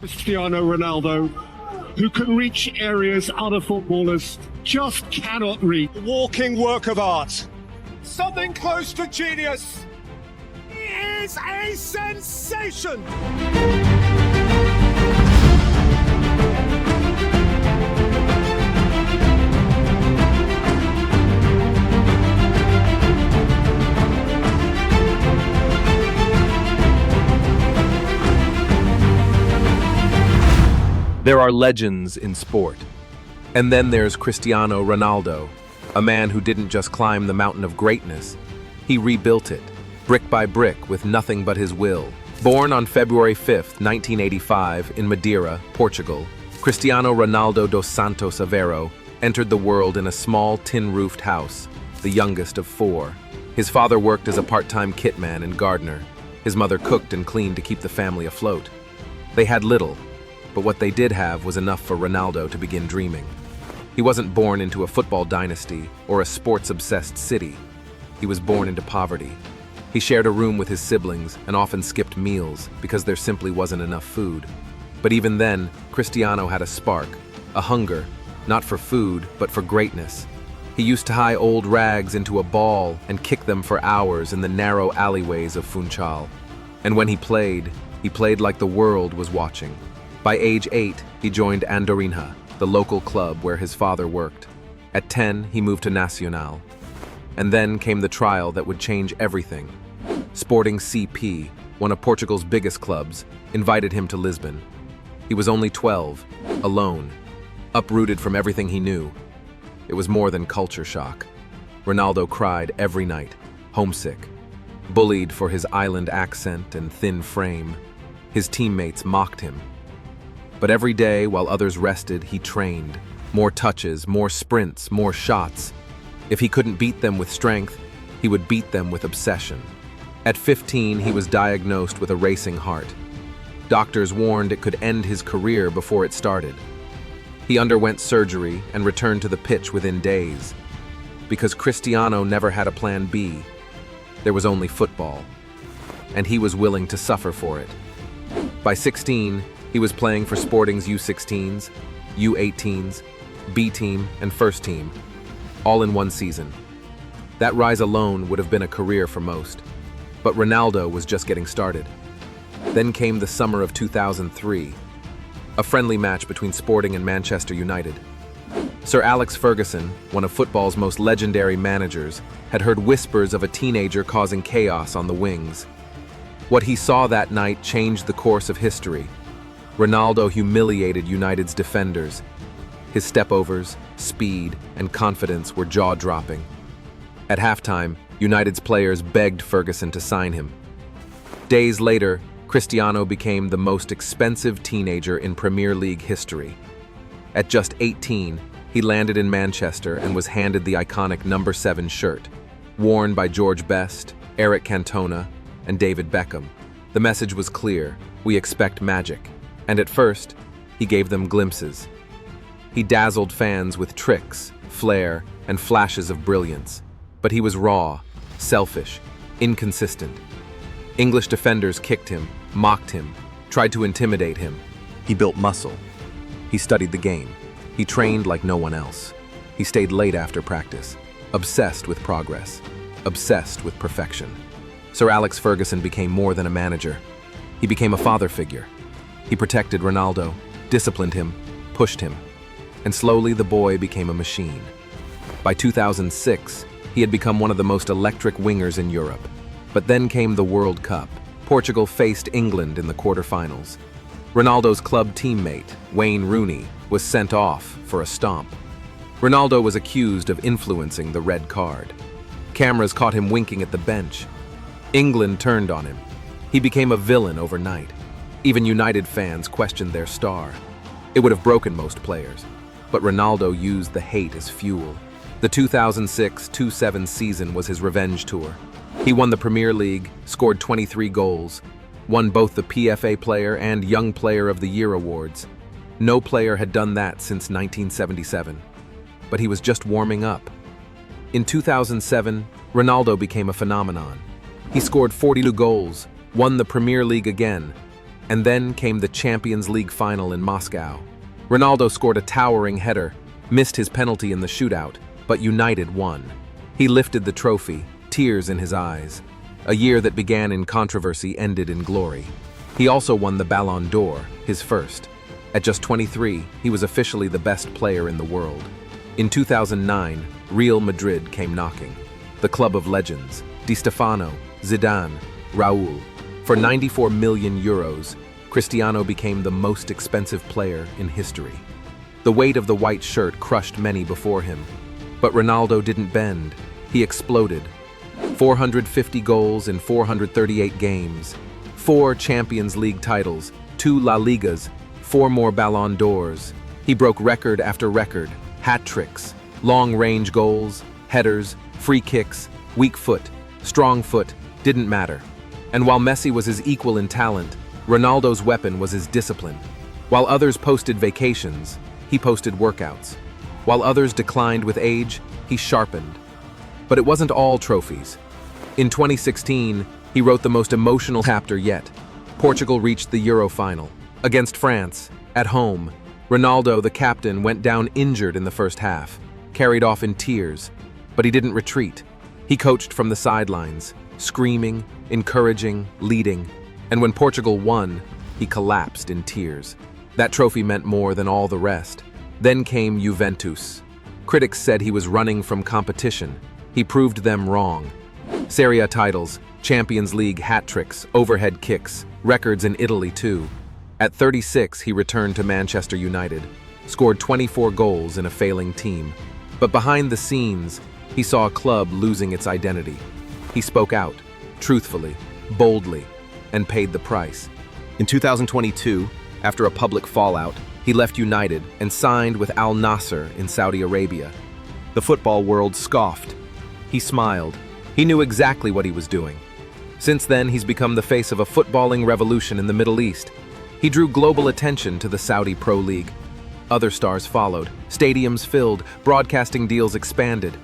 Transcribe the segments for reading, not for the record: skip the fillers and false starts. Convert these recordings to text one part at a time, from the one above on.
Cristiano Ronaldo, who can reach areas other footballers just cannot reach. A walking work of art. Something close to genius. He is a sensation. There are legends in sport. And then there's Cristiano Ronaldo, a man who didn't just climb the mountain of greatness, he rebuilt it, brick by brick, with nothing but his will. Born on February 5th, 1985, in Madeira, Portugal, Cristiano Ronaldo dos Santos Aveiro entered the world in a small tin-roofed house, the youngest of four. His father worked as a part-time kitman and gardener. His mother cooked and cleaned to keep the family afloat. They had little, but what they did have was enough for Ronaldo to begin dreaming. He wasn't born into a football dynasty or a sports-obsessed city. He was born into poverty. He shared a room with his siblings and often skipped meals because there simply wasn't enough food. But even then, Cristiano had a spark, a hunger, not for food, but for greatness. He used to tie old rags into a ball and kick them for hours in the narrow alleyways of Funchal. And when he played like the world was watching. By age 8, he joined Andorinha, the local club where his father worked. At 10, he moved to Nacional. And then came the trial that would change everything. Sporting CP, one of Portugal's biggest clubs, invited him to Lisbon. He was only 12, alone, uprooted from everything he knew. It was more than culture shock. Ronaldo cried every night, homesick, bullied for his island accent and thin frame. His teammates mocked him. But every day, while others rested, he trained. More touches, more sprints, more shots. If he couldn't beat them with strength, he would beat them with obsession. At 15, he was diagnosed with a racing heart. Doctors warned it could end his career before it started. He underwent surgery and returned to the pitch within days. Because Cristiano never had a plan B, there was only football. And he was willing to suffer for it. By 16, he was playing for Sporting's U16s, U18s, B team, and first team, all in one season. That rise alone would have been a career for most. But Ronaldo was just getting started. Then came the summer of 2003, a friendly match between Sporting and Manchester United. Sir Alex Ferguson, one of football's most legendary managers, had heard whispers of a teenager causing chaos on the wings. What he saw that night changed the course of history. Ronaldo humiliated United's defenders. His stepovers, speed, and confidence were jaw-dropping. At halftime, United's players begged Ferguson to sign him. Days later, Cristiano became the most expensive teenager in Premier League history. At just 18, he landed in Manchester and was handed the iconic number 7 shirt, worn by George Best, Eric Cantona, and David Beckham. The message was clear: we expect magic. And at first, he gave them glimpses. He dazzled fans with tricks, flair, and flashes of brilliance. But he was raw, selfish, inconsistent. English defenders kicked him, mocked him, tried to intimidate him. He built muscle. He studied the game. He trained like no one else. He stayed late after practice, obsessed with progress, obsessed with perfection. Sir Alex Ferguson became more than a manager. He became a father figure. He protected Ronaldo, disciplined him, pushed him, and slowly the boy became a machine. By 2006, he had become one of the most electric wingers in Europe. But then came the World Cup. Portugal faced England in the quarterfinals. Ronaldo's club teammate, Wayne Rooney, was sent off for a stomp. Ronaldo was accused of influencing the red card. Cameras caught him winking at the bench. England turned on him. He became a villain overnight. Even United fans questioned their star. It would have broken most players, but Ronaldo used the hate as fuel. The 2006-07 season was his revenge tour. He won the Premier League, scored 23 goals, won both the PFA Player and Young Player of the Year awards. No player had done that since 1977. But he was just warming up. In 2007, Ronaldo became a phenomenon. He scored 42 goals, won the Premier League again, And then came the Champions League final in Moscow. Ronaldo scored a towering header, missed his penalty in the shootout, but United won. He lifted the trophy, tears in his eyes. A year that began in controversy ended in glory. He also won the Ballon d'Or, his first. At just 23, he was officially the best player in the world. In 2009, Real Madrid came knocking. The club of legends, Di Stefano, Zidane, Raul. For 94 million euros, Cristiano became the most expensive player in history. The weight of the white shirt crushed many before him. But Ronaldo didn't bend. He exploded. 450 goals in 438 games, 4 Champions League titles, 2 La Ligas, 4 more Ballon d'Ors. He broke record after record, hat-tricks, long-range goals, headers, free kicks, weak foot, strong foot, didn't matter. And while Messi was his equal in talent, Ronaldo's weapon was his discipline. While others posted vacations, he posted workouts. While others declined with age, he sharpened. But it wasn't all trophies. In 2016, he wrote the most emotional chapter yet. Portugal reached the Euro final. Against France, at home, Ronaldo, the captain, went down injured in the first half, carried off in tears, but he didn't retreat. He coached from the sidelines, screaming, encouraging, leading, and when Portugal won, he collapsed in tears. That trophy meant more than all the rest. Then came Juventus. Critics said he was running from competition. He proved them wrong. Serie A titles, Champions League hat-tricks, overhead kicks, records in Italy too. At 36, he returned to Manchester United, scored 24 goals in a failing team. But behind the scenes, he saw a club losing its identity. He spoke out, truthfully, boldly, and paid the price. In 2022, after a public fallout, he left United and signed with Al Nassr in Saudi Arabia. The football world scoffed. He smiled. He knew exactly what he was doing. Since then, he's become the face of a footballing revolution in the Middle East. He drew global attention to the Saudi Pro League. Other stars followed, stadiums filled, broadcasting deals expanded.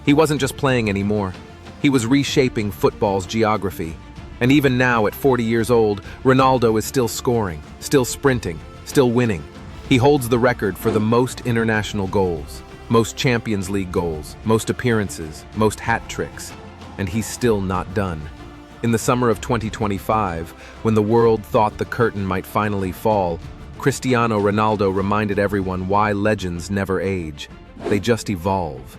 He wasn't just playing anymore. He was reshaping football's geography. And even now, at 40 years old, Ronaldo is still scoring, still sprinting, still winning. He holds the record for the most international goals, most Champions League goals, most appearances, most hat-tricks. And he's still not done. In the summer of 2025, when the world thought the curtain might finally fall, Cristiano Ronaldo reminded everyone why legends never age. They just evolve.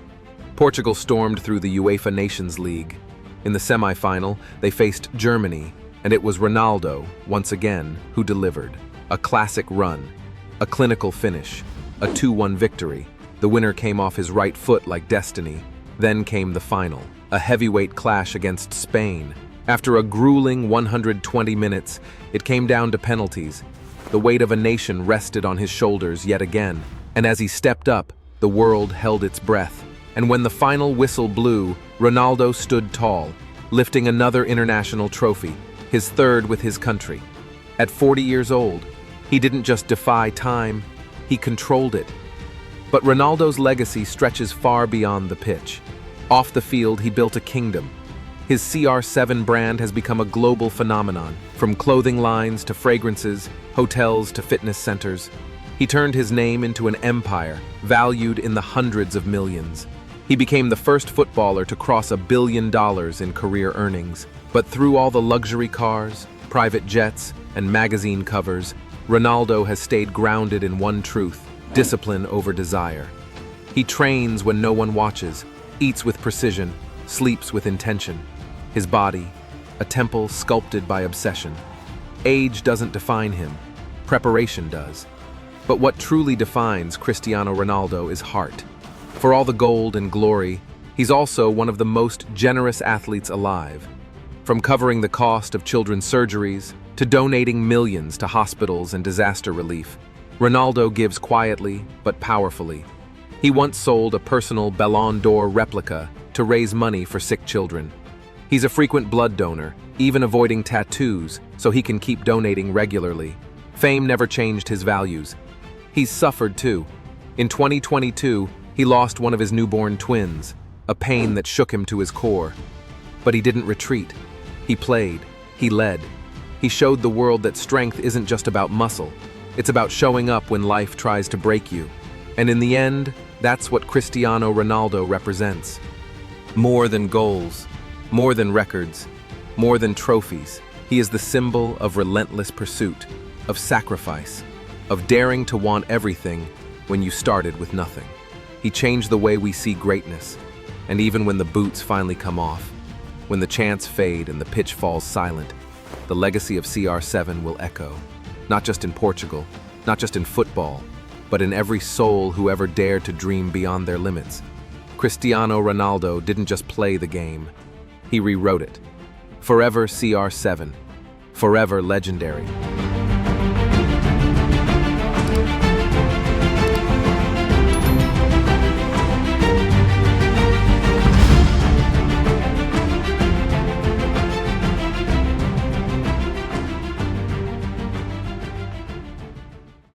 Portugal stormed through the UEFA Nations League. In the semi-final, they faced Germany, and it was Ronaldo, once again, who delivered. A classic run, a clinical finish, a 2-1 victory. The winner came off his right foot like destiny. Then came the final, a heavyweight clash against Spain. After a grueling 120 minutes, it came down to penalties. The weight of a nation rested on his shoulders yet again, and as he stepped up, the world held its breath. And when the final whistle blew, Ronaldo stood tall, lifting another international trophy, his third with his country. At 40 years old, he didn't just defy time, he controlled it. But Ronaldo's legacy stretches far beyond the pitch. Off the field, he built a kingdom. His CR7 brand has become a global phenomenon, from clothing lines to fragrances, hotels to fitness centers. He turned his name into an empire, valued in the hundreds of millions. He became the first footballer to cross $1 billion in career earnings. But through all the luxury cars, private jets, and magazine covers, Ronaldo has stayed grounded in one truth: discipline over desire. He trains when no one watches, eats with precision, sleeps with intention. His body, a temple sculpted by obsession. Age doesn't define him, preparation does. But what truly defines Cristiano Ronaldo is heart. For all the gold and glory, he's also one of the most generous athletes alive. From covering the cost of children's surgeries to donating millions to hospitals and disaster relief, Ronaldo gives quietly but powerfully. He once sold a personal Ballon d'Or replica to raise money for sick children. He's a frequent blood donor, even avoiding tattoos so he can keep donating regularly. Fame never changed his values. He's suffered too. In 2022, he lost one of his newborn twins, a pain that shook him to his core. But he didn't retreat. He played, he led, He showed the world that strength isn't just about muscle. It's about showing up when life tries to break you. And in the end, that's what Cristiano Ronaldo represents. More than goals, more than records, more than trophies, he is the symbol of relentless pursuit, of sacrifice, of daring to want everything when you started with nothing. He changed the way we see greatness, and even when the boots finally come off, when the chants fade and the pitch falls silent, the legacy of CR7 will echo, not just in Portugal, not just in football, but in every soul who ever dared to dream beyond their limits. Cristiano Ronaldo didn't just play the game, he rewrote it. Forever CR7, forever legendary.